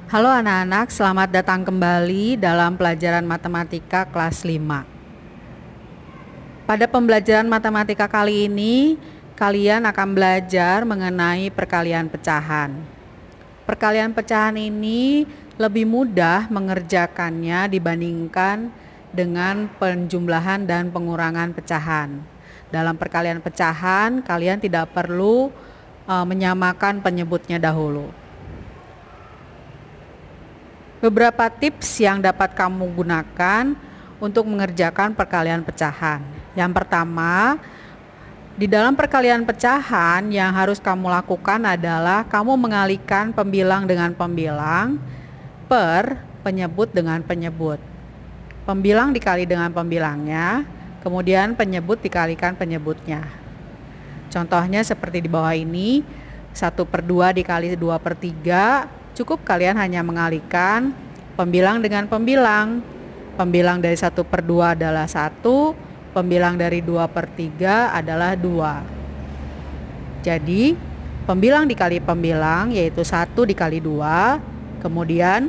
Halo anak-anak, selamat datang kembali dalam pelajaran matematika kelas 5. Pada pembelajaran matematika kali ini, kalian akan belajar mengenai perkalian pecahan. Perkalian pecahan ini lebih mudah mengerjakannya dibandingkan dengan penjumlahan dan pengurangan pecahan. Dalam perkalian pecahan, kalian tidak perlu menyamakan penyebutnya dahulu. Beberapa tips yang dapat kamu gunakan untuk mengerjakan perkalian pecahan. Yang pertama, di dalam perkalian pecahan yang harus kamu lakukan adalah kamu mengalihkan pembilang dengan pembilang per penyebut dengan penyebut. Pembilang dikali dengan pembilangnya, kemudian penyebut dikalikan penyebutnya. Contohnya seperti di bawah ini, 1/2 dikali 2/3, cukup kalian hanya mengalihkan pembilang dengan pembilang. Pembilang dari 1/2 adalah 1, pembilang dari 2/3 adalah 2. Jadi pembilang dikali pembilang yaitu 1 dikali 2, kemudian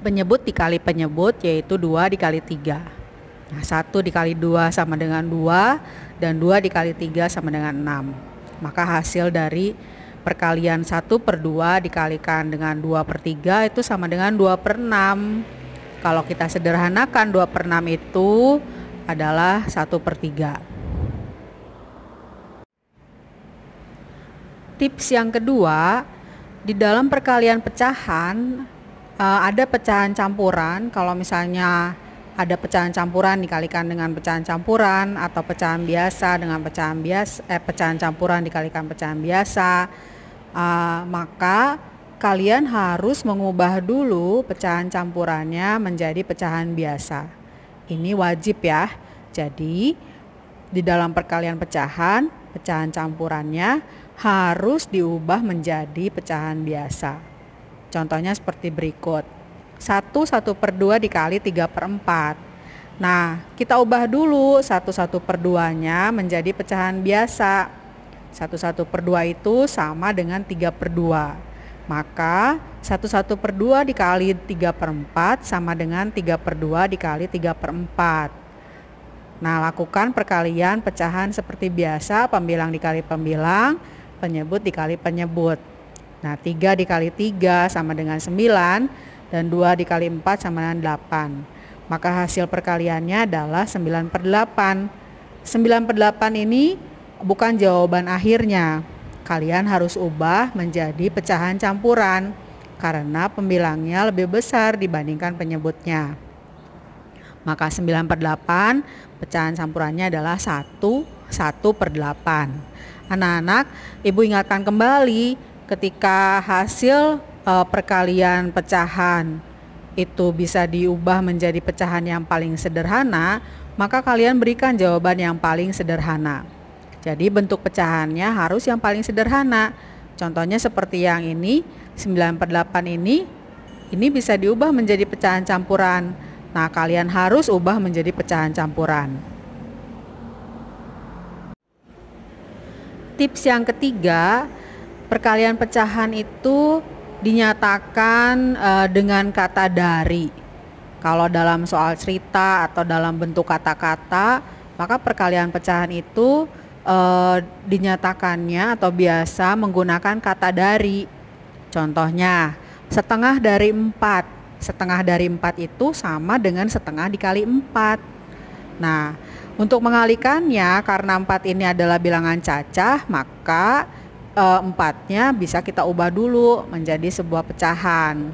penyebut dikali penyebut yaitu 2 dikali 3. Nah, 1 dikali 2 sama dengan 2 dan 2 dikali 3 sama dengan 6. Maka hasil dari perkalian 1/2 dikalikan dengan 2/3 itu sama dengan 2/6. Kalau kita sederhanakan 2/6 itu adalah 1/3. Tips yang kedua, di dalam perkalian pecahan ada pecahan campuran. Kalau misalnya ada pecahan campuran dikalikan dengan pecahan campuran, atau pecahan biasa dengan pecahan campuran dikalikan pecahan biasa, maka kalian harus mengubah dulu pecahan campurannya menjadi pecahan biasa. Ini wajib ya. Jadi di dalam perkalian pecahan, pecahan campurannya harus diubah menjadi pecahan biasa. Contohnya seperti berikut. 1/2 dikali 3/4. Nah, kita ubah dulu 1/2-nya menjadi pecahan biasa. 1/2 itu sama dengan 3/2. Maka 1/2 dikali 3/4 sama dengan 3/2 dikali 3/4. Nah, lakukan perkalian pecahan seperti biasa, pembilang dikali pembilang, penyebut dikali penyebut. Nah, 3 dikali 3 sama dengan 9 dan 2 dikali 4 sama dengan 8. Maka hasil perkaliannya adalah 9/8. 9/8 ini bukan jawaban akhirnya. Kalian harus ubah menjadi pecahan campuran karena pembilangnya lebih besar dibandingkan penyebutnya. Maka 9/8 pecahan campurannya adalah 1/8. Anak-anak, Ibu ingatkan kembali ketika hasil perkalian pecahan itu bisa diubah menjadi pecahan yang paling sederhana, maka kalian berikan jawaban yang paling sederhana. Jadi bentuk pecahannya harus yang paling sederhana. Contohnya seperti yang ini, 9/8 ini bisa diubah menjadi pecahan campuran. Nah, kalian harus ubah menjadi pecahan campuran. Tips yang ketiga, perkalian pecahan itu dinyatakan dengan kata dari. Kalau dalam soal cerita atau dalam bentuk kata-kata, maka perkalian pecahan itu dinyatakannya atau biasa menggunakan kata dari. Contohnya, setengah dari 4. Setengah dari 4 itu sama dengan setengah dikali 4. Nah, untuk mengalihkannya, karena 4 ini adalah bilangan cacah, maka 4-nya bisa kita ubah dulu menjadi sebuah pecahan.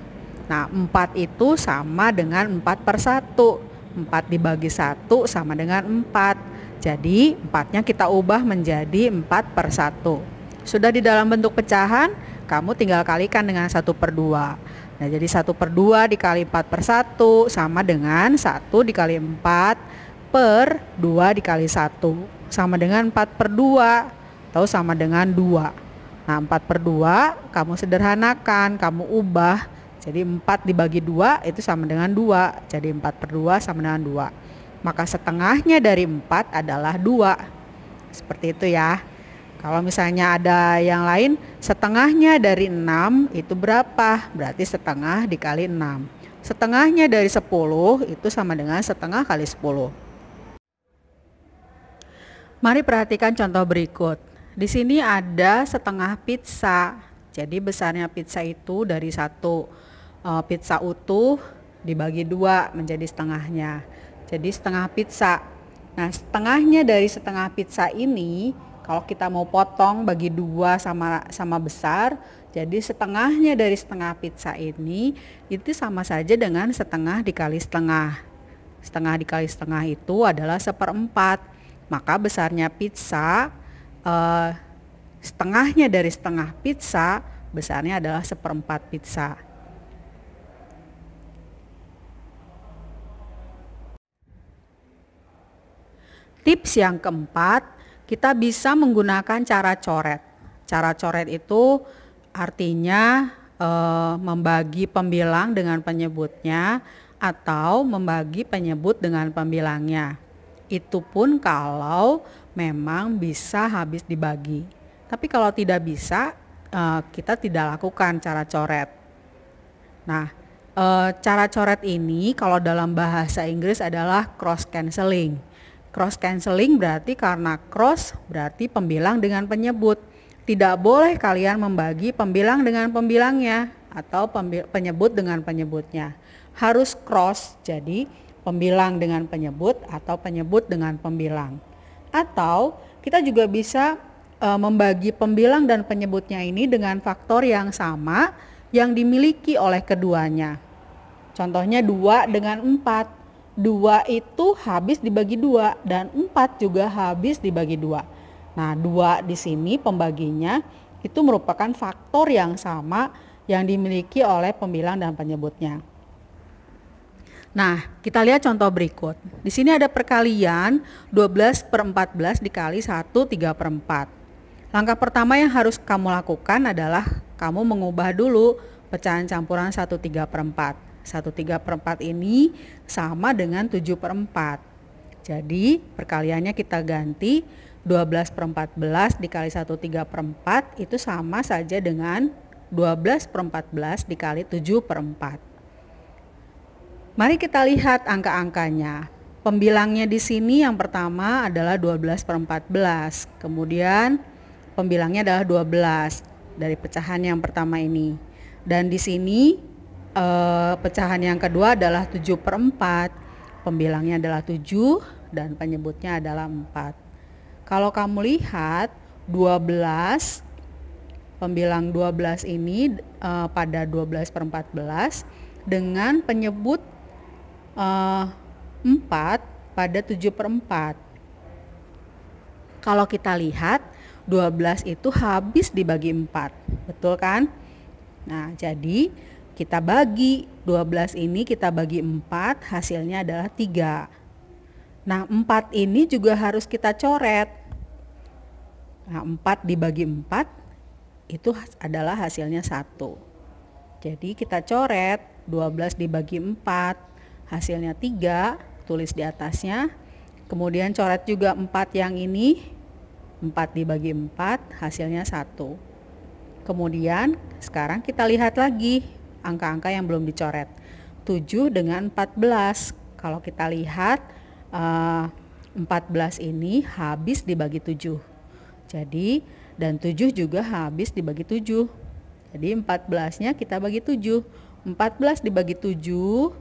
Nah, 4 itu sama dengan 4/1. 4 dibagi 1 sama dengan 4. Jadi 4-nya kita ubah menjadi 4/1. Sudah di dalam bentuk pecahan, kamu tinggal kalikan dengan 1/2. Nah, jadi 1/2 dikali 4/1 sama dengan 1 dikali 4 per 2 dikali 1 sama dengan 4/2 atau sama dengan 2. Nah, 4/2 kamu sederhanakan, kamu ubah jadi 4 dibagi 2 itu sama dengan 2. Jadi 4/2 sama dengan 2. Maka setengahnya dari 4 adalah 2. Seperti itu ya. Kalau misalnya ada yang lain, setengahnya dari 6 itu berapa? Berarti setengah dikali 6. Setengahnya dari 10 itu sama dengan setengah kali 10. Mari perhatikan contoh berikut. Di sini ada setengah pizza. Jadi besarnya pizza itu dari satu pizza utuh dibagi 2 menjadi setengahnya. Jadi setengah pizza. Nah, setengahnya dari setengah pizza ini kalau kita mau potong bagi 2 sama besar, jadi setengahnya dari setengah pizza ini itu sama saja dengan setengah dikali setengah. Setengah dikali setengah itu adalah 1/4. Maka besarnya pizza, setengahnya dari setengah pizza, besarnya adalah 1/4 pizza. Tips yang keempat, kita bisa menggunakan cara coret. Cara coret itu artinya membagi pembilang dengan penyebutnya atau membagi penyebut dengan pembilangnya. Itu pun kalau memang bisa habis dibagi. Tapi kalau tidak bisa, kita tidak lakukan cara coret. Nah, cara coret ini kalau dalam bahasa Inggris adalah cross cancelling. Cross cancelling berarti karena cross berarti pembilang dengan penyebut. Tidak boleh kalian membagi pembilang dengan pembilangnya atau penyebut dengan penyebutnya. Harus cross, jadi pembilang dengan penyebut atau penyebut dengan pembilang. Atau kita juga bisa membagi pembilang dan penyebutnya ini dengan faktor yang sama yang dimiliki oleh keduanya. Contohnya 2 dengan 4. 2 itu habis dibagi 2 dan 4 juga habis dibagi 2. Nah, 2 di sini pembaginya itu merupakan faktor yang sama yang dimiliki oleh pembilang dan penyebutnya. Nah, kita lihat contoh berikut. Di sini ada perkalian 12/14 dikali 1 3/4. Langkah pertama yang harus kamu lakukan adalah kamu mengubah dulu pecahan campuran 1 3/4. 1 3/4 ini sama dengan 7/4. Jadi perkaliannya kita ganti 12/14 dikali 1 3/4 itu sama saja dengan 12/14 dikali 7/4. Mari kita lihat angka-angkanya. Pembilangnya di sini yang pertama adalah 12/14. Kemudian pembilangnya adalah 12 dari pecahan yang pertama ini. Dan di sini pecahan yang kedua adalah 7/4, pembilangnya adalah 7 dan penyebutnya adalah 4. Kalau kamu lihat 12, pembilang 12 ini pada 12/14 dengan penyebut 4 pada 7/4. Kalau kita lihat 12 itu habis dibagi 4, betul kan? Nah, jadi kita bagi 12 ini kita bagi 4, hasilnya adalah 3. Nah, 4 ini juga harus kita coret. Nah, 4 dibagi 4 itu adalah hasilnya 1. Jadi kita coret 12 dibagi 4, hasilnya 3, tulis di atasnya. Kemudian coret juga 4 yang ini, 4 dibagi 4, hasilnya 1. Kemudian sekarang kita lihat lagi angka-angka yang belum dicoret. 7 dengan 14. Kalau kita lihat 14 ini habis dibagi 7. Jadi dan 7 juga habis dibagi 7. Jadi 14-nya kita bagi 7. 14 dibagi 7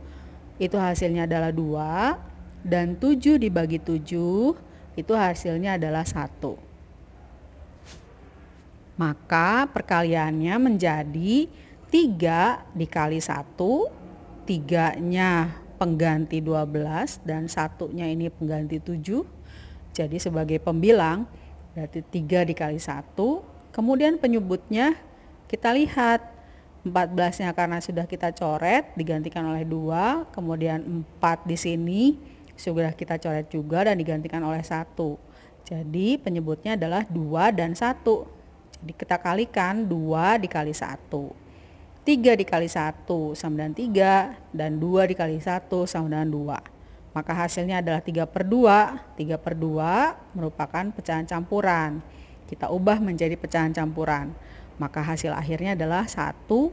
itu hasilnya adalah 2 dan 7 dibagi 7 itu hasilnya adalah 1. Maka perkaliannya menjadi 3 dikali 1, 3-nya pengganti 12 dan 1-nya ini pengganti 7. Jadi sebagai pembilang berarti 3 dikali 1. Kemudian penyebutnya kita lihat 14-nya karena sudah kita coret digantikan oleh 2. Kemudian 4 di sini sudah kita coret juga dan digantikan oleh 1. Jadi penyebutnya adalah 2 dan 1. Jadi kita kalikan 2 dikali 1. 3 dikali 1 sama dengan 3 dan 2 dikali 1 sama dengan 2. Maka hasilnya adalah 3/2. 3/2 merupakan pecahan campuran. kita ubah menjadi pecahan campuran. Maka hasil akhirnya adalah 1/2.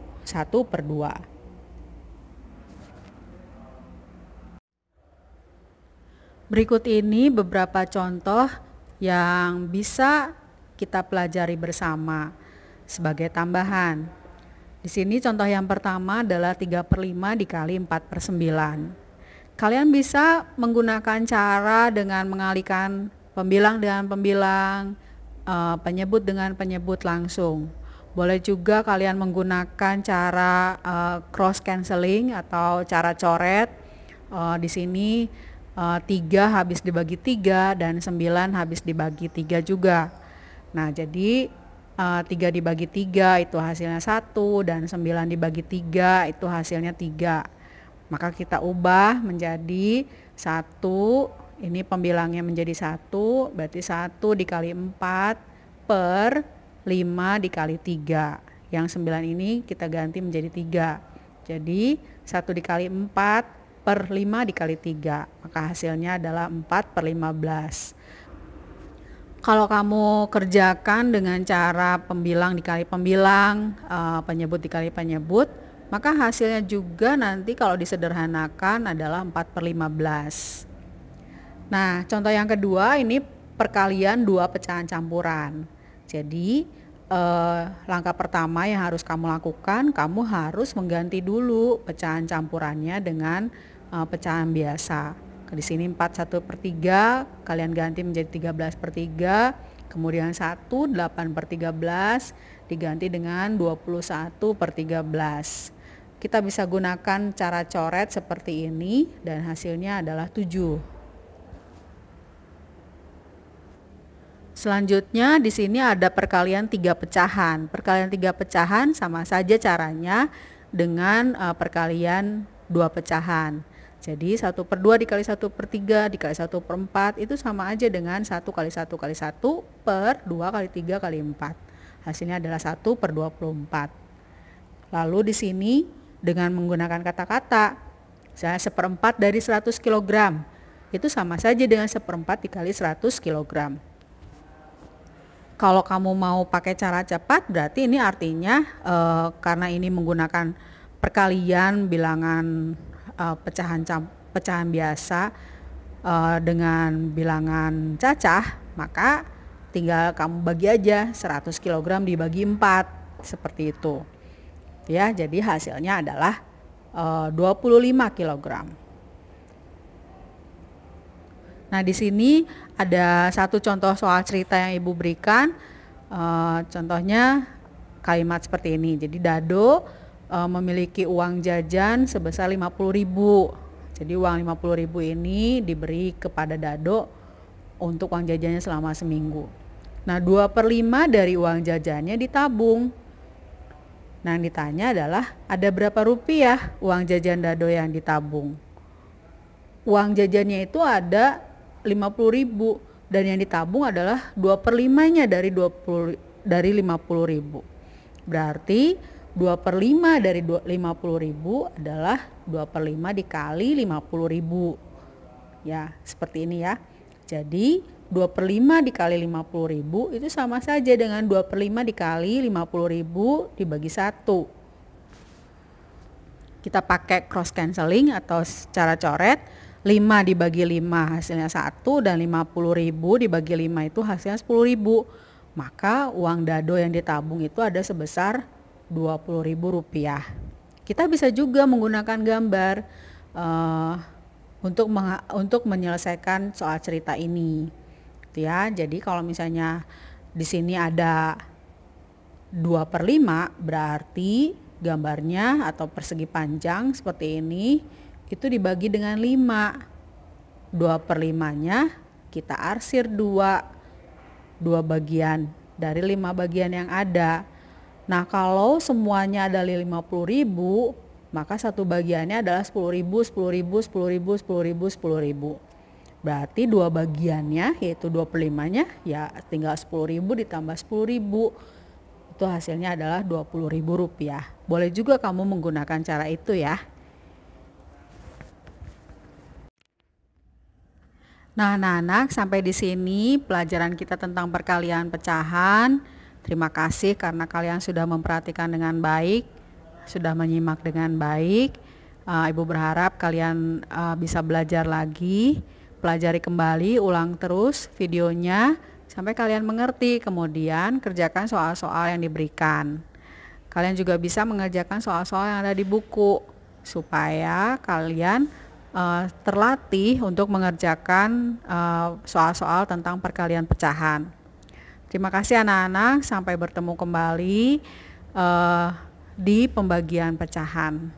Berikut ini beberapa contoh yang bisa kita pelajari bersama sebagai tambahan. Di sini contoh yang pertama adalah 3/5 dikali 4/9. Kalian bisa menggunakan cara dengan mengalihkan pembilang dengan pembilang, penyebut dengan penyebut langsung. Boleh juga kalian menggunakan cara cross cancelling atau cara coret. Di sini 3 habis dibagi 3 dan 9 habis dibagi 3 juga. Nah, jadi 3 dibagi 3 itu hasilnya 1 dan 9 dibagi 3 itu hasilnya 3. Maka kita ubah menjadi 1, ini pembilangnya menjadi 1, berarti 1 dikali 4 per 5 dikali 3. Yang 9 ini kita ganti menjadi 3. Jadi 1 dikali 4 per 5 dikali 3. Maka hasilnya adalah 4/15. Kalau kamu kerjakan dengan cara pembilang dikali pembilang, penyebut dikali penyebut, maka hasilnya juga nanti kalau disederhanakan adalah 4/15. Nah, contoh yang kedua ini perkalian 2 pecahan campuran. Jadi langkah pertama yang harus kamu lakukan, kamu harus mengganti dulu pecahan campurannya dengan pecahan biasa. Di sini 41/3 kalian ganti menjadi 13/3, kemudian 1 8/13 diganti dengan 21/13. Kita bisa gunakan cara coret seperti ini dan hasilnya adalah 7. Selanjutnya di sini ada perkalian 3 pecahan. Perkalian 3 pecahan sama saja caranya dengan perkalian 2 pecahan. Jadi 1/2 dikali 1/3 dikali 1/4 itu sama aja dengan 1 kali 1 kali 1 per 2 kali 3 kali 4. Hasilnya adalah 1/24. Lalu di sini dengan menggunakan kata-kata, saya 1/4 dari 100 kg. Itu sama saja dengan 1/4 dikali 100 kg. Kalau kamu mau pakai cara cepat, berarti ini artinya karena ini menggunakan perkalian bilangan pecahan biasa dengan bilangan cacah, maka tinggal kamu bagi aja 100 kg dibagi 4 seperti itu. Ya, jadi hasilnya adalah 25 kg. Nah, di sini ada satu contoh soal cerita yang Ibu berikan. Contohnya kalimat seperti ini. Jadi Dado memiliki uang jajan sebesar 50.000. Jadi uang 50.000 ini diberi kepada Dado untuk uang jajannya selama seminggu. Nah, 2/5 dari uang jajannya ditabung. Nah, yang ditanya adalah ada berapa rupiah uang jajan Dado yang ditabung. Uang jajannya itu ada 50.000 dan yang ditabung adalah 2/5-nya dari 50.000. Berarti 2/5 dari 50.000 adalah 2/5 dikali 50.000. Ya, seperti ini ya. Jadi 2/5 dikali 50.000 itu sama saja dengan 2/5 dikali 50.000 dibagi 1. Kita pakai cross cancelling atau cara coret. 5 dibagi 5 hasilnya 1 dan 50.000 dibagi 5 itu hasilnya 10.000. Maka uang Dado yang ditabung itu ada sebesar 20.000 rupiah. Kita bisa juga menggunakan gambar untuk menyelesaikan soal cerita ini. Ya, jadi kalau misalnya di sini ada 2/5, berarti gambarnya atau persegi panjang seperti ini itu dibagi dengan 5. 2/5-nya kita arsir 2 bagian dari 5 bagian yang ada. Nah, kalau semuanya adalah 50.000, maka satu bagiannya adalah 10.000, 10.000, 10.000, 10.000, 10.000. Berarti 2 bagiannya yaitu 2/5-nya ya tinggal 10.000 ditambah 10.000. Itu hasilnya adalah 20.000 rupiah. Boleh juga kamu menggunakan cara itu ya. Nah, anak-anak, sampai di sini pelajaran kita tentang perkalian pecahan. Terima kasih karena kalian sudah memperhatikan dengan baik, sudah menyimak dengan baik. Ibu berharap kalian bisa belajar lagi, pelajari kembali, ulang terus videonya sampai kalian mengerti. Kemudian kerjakan soal-soal yang diberikan. Kalian juga bisa mengerjakan soal-soal yang ada di buku supaya kalian terlatih untuk mengerjakan soal-soal tentang perkalian pecahan. Terima kasih anak-anak, sampai bertemu kembali di pembagian pecahan.